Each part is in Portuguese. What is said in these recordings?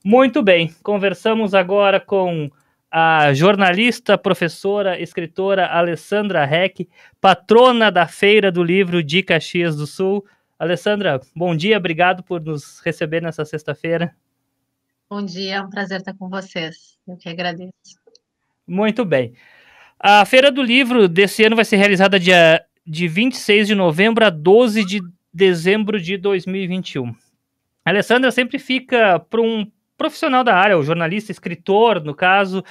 Muito bem, conversamos agora com a jornalista, professora, escritora Alessandra Heck, patrona da Feira do Livro de Caxias do Sul. Alessandra, bom dia, obrigado por nos receber nessa sexta-feira. Bom dia, é um prazer estar com vocês. Eu que agradeço. Muito bem. A Feira do Livro desse ano vai ser realizada de 26 de novembro a 12 de dezembro de 2021. A Alessandra sempre fica para um profissional da área, o jornalista, escritor, no caso,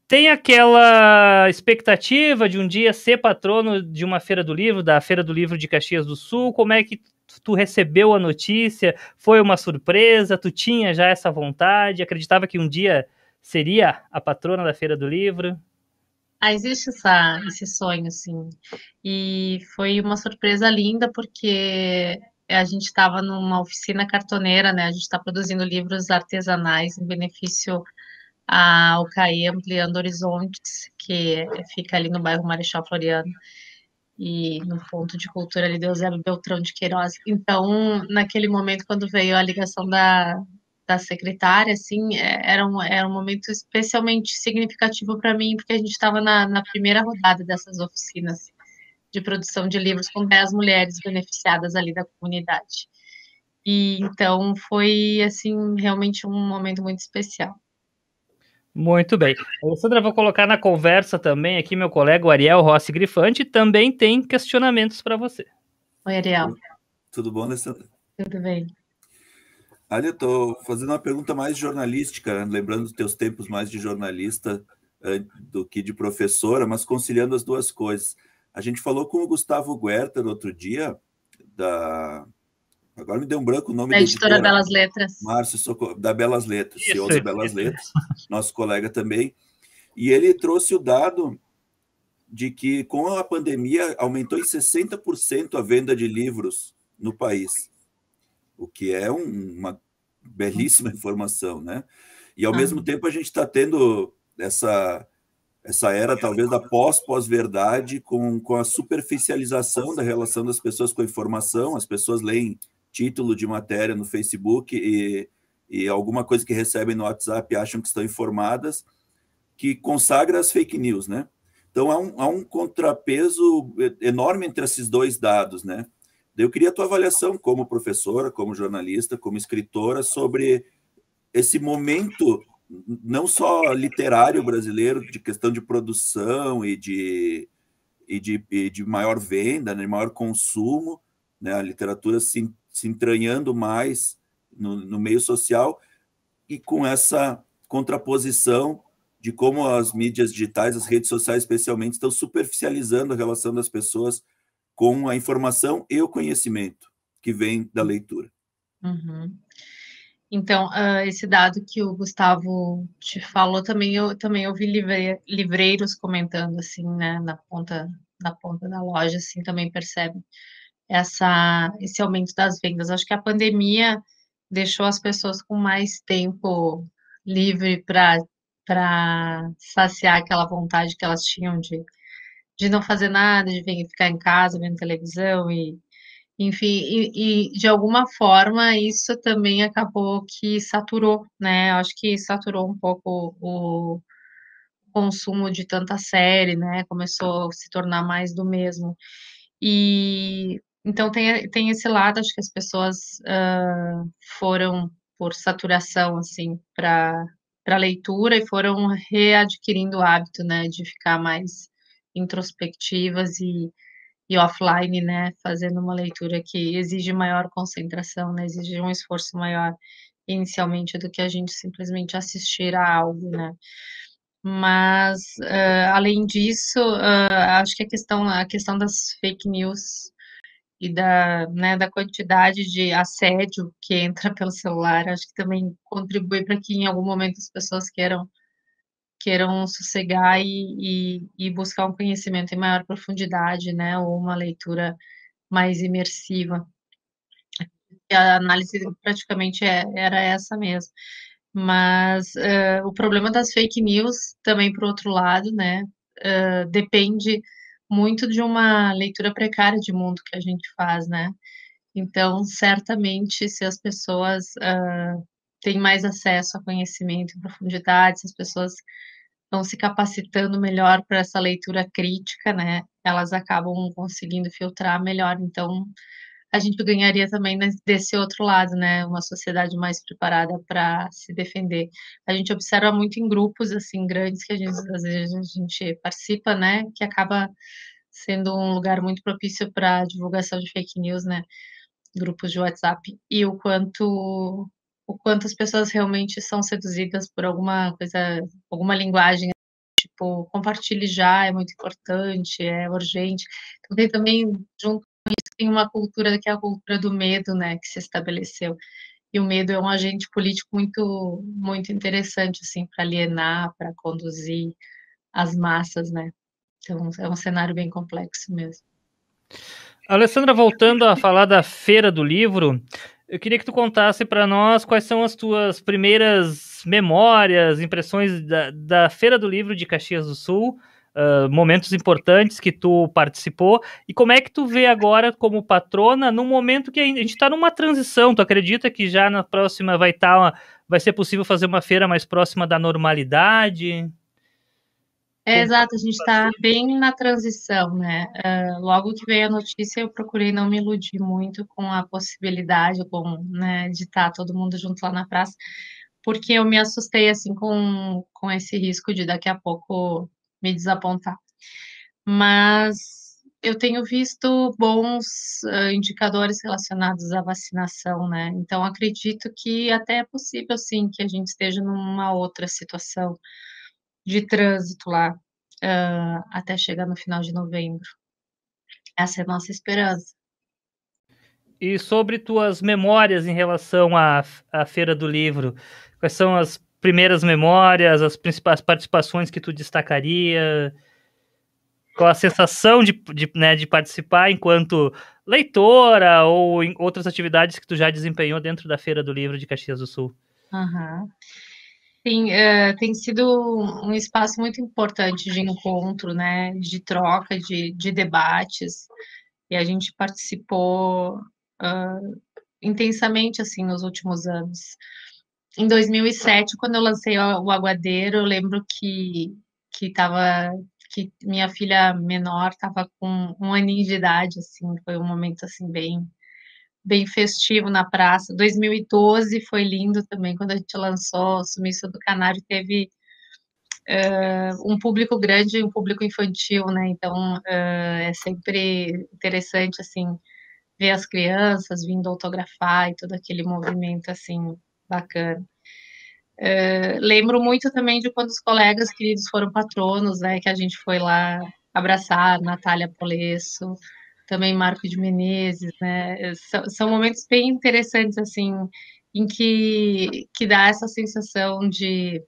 tem aquela expectativa de um dia ser patrono de uma Feira do Livro, da Feira do Livro de Caxias do Sul. Como é que tu recebeu a notícia? Foi uma surpresa? Tu tinha já essa vontade? Acreditava que um dia seria a patrona da Feira do Livro? Existe esse sonho, sim. E foi uma surpresa linda, porque a gente estava numa oficina cartoneira, né? A gente está produzindo livros artesanais em benefício ao CAE Ampliando Horizontes, que fica ali no bairro Marechal Floriano, e no ponto de cultura ali do Eusébio Beltrão de Queiroz. Então, naquele momento, quando veio a ligação da secretária, assim, era um momento especialmente significativo para mim, porque a gente estava na primeira rodada dessas oficinas de produção de livros com 10 mulheres beneficiadas ali da comunidade. E então foi, assim, realmente um momento muito especial. Muito bem. Alessandra, vou colocar na conversa também aqui meu colega, o Ariel Rossi Grifante, também tem questionamentos para você. Oi, Ariel. Tudo bom, Alessandra? Tudo bem. Olha, eu estou fazendo uma pergunta mais jornalística, lembrando dos teus tempos mais de jornalista do que de professora, mas conciliando as duas coisas. A gente falou com o Gustavo Guerta no outro dia, agora me deu um branco o nome Da da editora editora, Belas Letras. Márcio Socorro, da Belas Letras, CEO da Belas Isso. Letras, nosso colega também, e ele trouxe o dado de que com a pandemia aumentou em 60% a venda de livros no país, o que é uma belíssima informação, né? E ao mesmo tempo a gente está tendo essa era talvez da pós-verdade com a superficialização da relação das pessoas com a informação. As pessoas leem título de matéria no Facebook e alguma coisa que recebem no WhatsApp acham que estão informadas, que consagra as fake news, né? Então há um contrapeso enorme entre esses dois dados, né? Eu queria a tua avaliação como professora, como jornalista, como escritora, sobre esse momento, não só literário brasileiro, de questão de produção e de maior venda, né, de maior consumo, né, a literatura se entranhando mais no meio social, e com essa contraposição de como as mídias digitais, as redes sociais especialmente, estão superficializando a relação das pessoas com a informação e o conhecimento que vem da leitura. Uhum. Então, esse dado que o Gustavo te falou, também ouvi livreiros comentando, assim, né, na ponta da loja, assim, também percebe esse aumento das vendas. Acho que a pandemia deixou as pessoas com mais tempo livre para saciar aquela vontade que elas tinham de não fazer nada, de ficar em casa vendo televisão e enfim, e de alguma forma isso também acabou que saturou, né? Acho que saturou um pouco o consumo de tanta série, né? Começou a se tornar mais do mesmo. E então tem esse lado, acho que as pessoas foram por saturação, assim, para leitura e foram readquirindo o hábito, né, de ficar mais introspectivas e offline, né, fazendo uma leitura que exige maior concentração, né, exige um esforço maior inicialmente do que a gente simplesmente assistir a algo, né. Mas, além disso, acho que a questão das fake news e da quantidade de assédio que entra pelo celular, acho que também contribui para que em algum momento as pessoas queiram sossegar e buscar um conhecimento em maior profundidade, né, ou uma leitura mais imersiva. E a análise praticamente era essa mesmo. Mas o problema das fake news, também por outro lado, né, depende muito de uma leitura precária de mundo que a gente faz, né? Então, certamente, se as pessoas tem mais acesso a conhecimento em profundidade, se as pessoas estão se capacitando melhor para essa leitura crítica, né? Elas acabam conseguindo filtrar melhor. Então, a gente ganharia também desse outro lado, né? Uma sociedade mais preparada para se defender. A gente observa muito em grupos assim grandes que às vezes a gente participa, né? Que acaba sendo um lugar muito propício para divulgação de fake news, né? Grupos de WhatsApp e o quanto as pessoas realmente são seduzidas por alguma coisa, alguma linguagem, tipo, compartilhe já, é muito importante, é urgente. Então, tem também, junto com isso, tem uma cultura que é a cultura do medo, né, que se estabeleceu. E o medo é um agente político muito, muito interessante, assim, para alienar, para conduzir as massas, né? Então, é um cenário bem complexo mesmo. Alessandra, voltando a falar da Feira do Livro, eu queria que tu contasse para nós quais são as tuas primeiras memórias, impressões da Feira do Livro de Caxias do Sul, momentos importantes que tu participou, e como é que tu vê agora como patrona, num momento que a gente está numa transição. Tu acredita que já na próxima vai ser possível fazer uma feira mais próxima da normalidade? Exato, a gente está bem na transição, né? Logo que veio a notícia, eu procurei não me iludir muito com a possibilidade, né, de estar todo mundo junto lá na praça, porque eu me assustei, assim, com esse risco de daqui a pouco me desapontar. Mas eu tenho visto bons indicadores relacionados à vacinação, né? Então, acredito que até é possível, sim, que a gente esteja numa outra situação de trânsito lá, até chegar no final de novembro. Essa é a nossa esperança. E sobre tuas memórias em relação à Feira do Livro, quais são as primeiras memórias, as principais participações que tu destacaria? Qual a sensação de participar enquanto leitora ou em outras atividades que tu já desempenhou dentro da Feira do Livro de Caxias do Sul? Uhum. Sim, tem sido um espaço muito importante de encontro, né, de troca, de debates, e a gente participou intensamente, assim, nos últimos anos. Em 2007, quando eu lancei o Aguadeiro, eu lembro que tava, que minha filha menor estava com 1 aninho de idade, assim, foi um momento, assim, bem festivo na praça. 2012 foi lindo também, quando a gente lançou o Sumiço do Canário, teve um público grande e um público infantil, né? Então, é sempre interessante, assim, ver as crianças vindo autografar e todo aquele movimento, assim, bacana. Lembro muito também de quando os colegas queridos foram patronos, né? Que a gente foi lá abraçar Natália Polesso, também Marco de Menezes, né? São momentos bem interessantes, assim, em que dá essa sensação de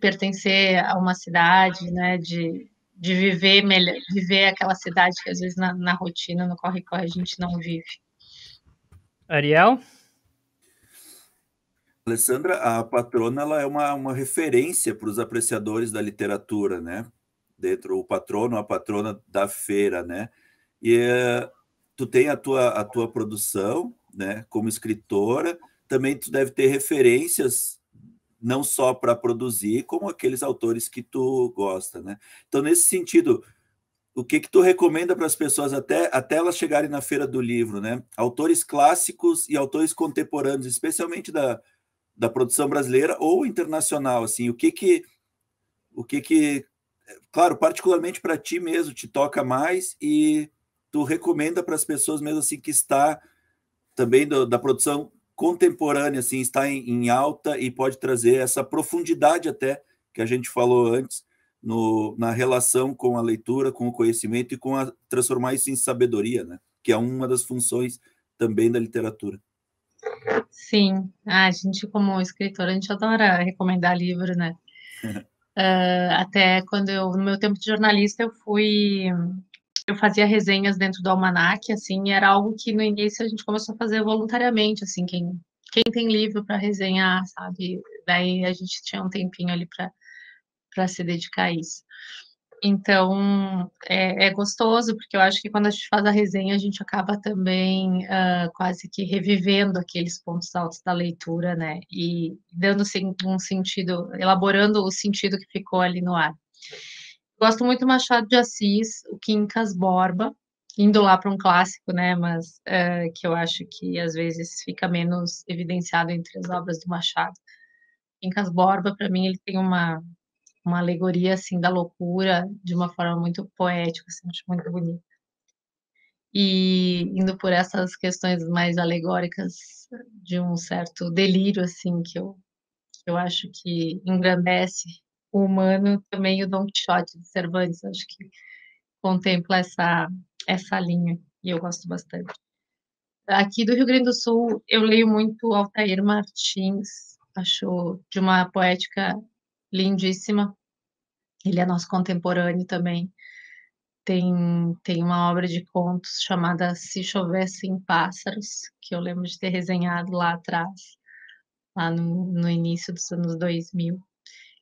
pertencer a uma cidade, né? De viver melhor, viver aquela cidade que às vezes na rotina, no corre-corre, a gente não vive. Ariel? Alessandra, a patrona ela é uma referência para os apreciadores da literatura, né? Dentro o patrono, a patrona da feira, né? E tu tem a tua produção, né? Como escritora, também tu deve ter referências não só para produzir, como aqueles autores que tu gosta, né? Então, nesse sentido, o que tu recomenda para as pessoas até elas chegarem na Feira do Livro, né? Autores clássicos e autores contemporâneos, especialmente da produção brasileira ou internacional, assim, o que claro, particularmente para ti mesmo, te toca mais e tu recomenda para as pessoas mesmo assim que está também da produção contemporânea, assim, está em alta e pode trazer essa profundidade até que a gente falou antes na relação com a leitura, com o conhecimento e transformar isso em sabedoria, né? Que é uma das funções também da literatura. Sim, a gente como escritora, a gente adora recomendar livro, né? Até quando no meu tempo de jornalista, eu fazia resenhas dentro do Almanac, assim, e era algo que no início a gente começou a fazer voluntariamente, assim, quem tem livro para resenhar, sabe? Daí a gente tinha um tempinho ali para se dedicar a isso. Então, é gostoso, porque eu acho que quando a gente faz a resenha, a gente acaba também quase que revivendo aqueles pontos altos da leitura, né? E dando um sentido, elaborando o sentido que ficou ali no ar. Gosto muito do Machado de Assis, o Quincas Borba, indo lá para um clássico, né? Mas que eu acho que às vezes fica menos evidenciado entre as obras do Machado. Quincas Borba, para mim, ele tem uma alegoria assim da loucura de uma forma muito poética, assim, acho muito bonito. E indo por essas questões mais alegóricas de um certo delírio assim que eu acho que engrandece o humano, também o Dom Quixote de Cervantes, acho que contempla essa linha e eu gosto bastante. Aqui do Rio Grande do Sul, eu leio muito Altair Martins, acho de uma poética lindíssima. Ele é nosso contemporâneo também. Tem uma obra de contos chamada Se Chovessem Pássaros, que eu lembro de ter resenhado lá atrás, lá no início dos anos 2000.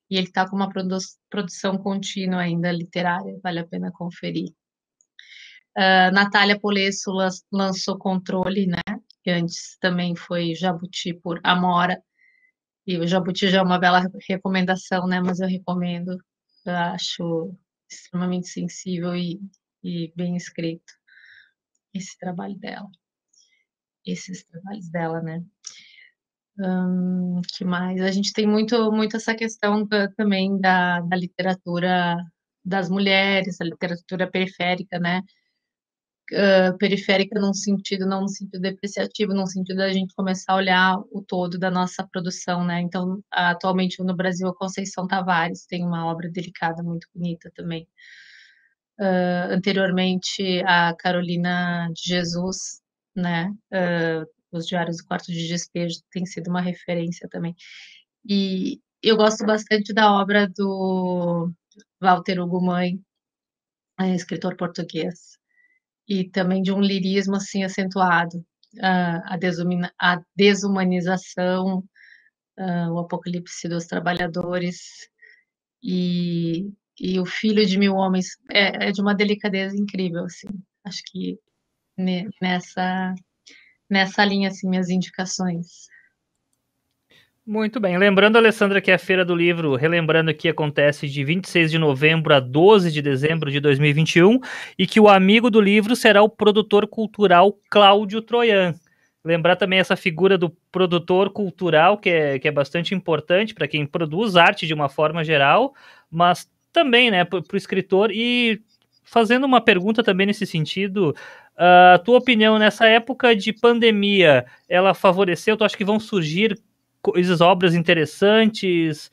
E ele está com uma produção contínua ainda literária, vale a pena conferir. Natália Polesso lançou Controle, né? Que antes também foi Jabuti por Amora. E o Jabuti já é uma bela recomendação, né? Mas eu recomendo. Eu acho extremamente sensível e bem escrito esse trabalho dela. Esses trabalhos dela, né? Que mais? A gente tem muito essa questão também da literatura das mulheres, a literatura periférica, né? Periférica num sentido, não no sentido depreciativo, num sentido da gente começar a olhar o todo da nossa produção, né? Então, atualmente no Brasil, a Conceição Tavares tem uma obra delicada, muito bonita também. Anteriormente, a Carolina de Jesus, né? Os Diários do Quarto de Despejo tem sido uma referência também. E eu gosto bastante da obra do Walter Hugo Mãe, escritor português, e também de um lirismo assim acentuado, a desumanização, o apocalipse dos trabalhadores e o Filho de Mil Homens é de uma delicadeza incrível, assim. Acho que nessa linha assim minhas indicações. Muito bem. Lembrando, Alessandra, que a Feira do Livro, relembrando que acontece de 26 de novembro a 12 de dezembro de 2021 e que o amigo do livro será o produtor cultural Cláudio Troian. Lembrar também essa figura do produtor cultural, que é bastante importante para quem produz arte de uma forma geral, mas também, né, para o escritor. E fazendo uma pergunta também nesse sentido, a tua opinião nessa época de pandemia, ela favoreceu? Tu acha que vão surgir coisas, obras interessantes?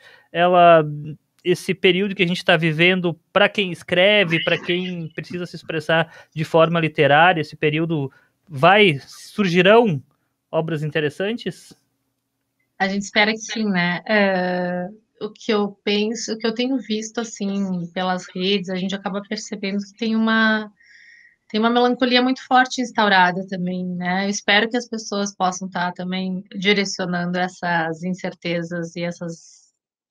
Esse período que a gente está vivendo, para quem escreve, para quem precisa se expressar de forma literária, esse período surgirão obras interessantes? A gente espera que sim, né? O que eu penso, o que eu tenho visto assim pelas redes, a gente acaba percebendo que tem uma melancolia muito forte instaurada também, né? Eu espero que as pessoas possam estar também direcionando essas incertezas e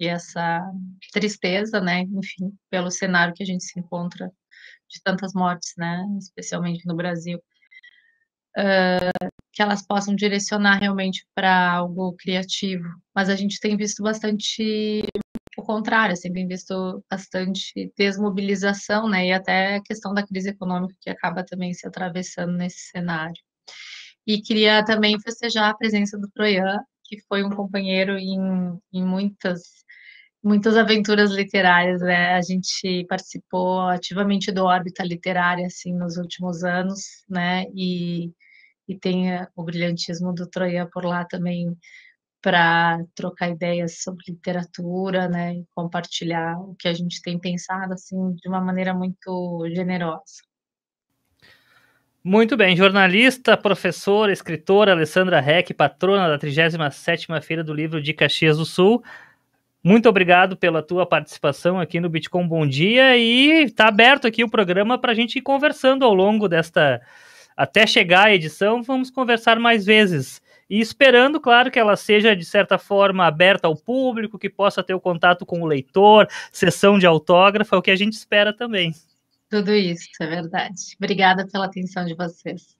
essa tristeza, né? Enfim, pelo cenário que a gente se encontra de tantas mortes, né? Especialmente no Brasil, que elas possam direcionar realmente para algo criativo. Mas a gente tem visto bastante o contrário, assim, tem visto bastante desmobilização, né, e até a questão da crise econômica que acaba também se atravessando nesse cenário. E queria também festejar a presença do Troian, que foi um companheiro em muitas aventuras literárias, né? A gente participou ativamente do Órbita Literária, assim, nos últimos anos, né? E tem o brilhantismo do Troian por lá também, para trocar ideias sobre literatura, né, e compartilhar o que a gente tem pensado, assim, de uma maneira muito generosa. Muito bem, jornalista, professora, escritora Alessandra Heck, patrona da 37ª Feira do Livro de Caxias do Sul. Muito obrigado pela tua participação aqui no Bitcom Bom Dia, e está aberto aqui o programa para a gente ir conversando ao longo desta até chegar a edição, vamos conversar mais vezes. E esperando, claro, que ela seja, de certa forma, aberta ao público, que possa ter o contato com o leitor, sessão de autógrafo, é o que a gente espera também. Tudo isso, é verdade. Obrigada pela atenção de vocês.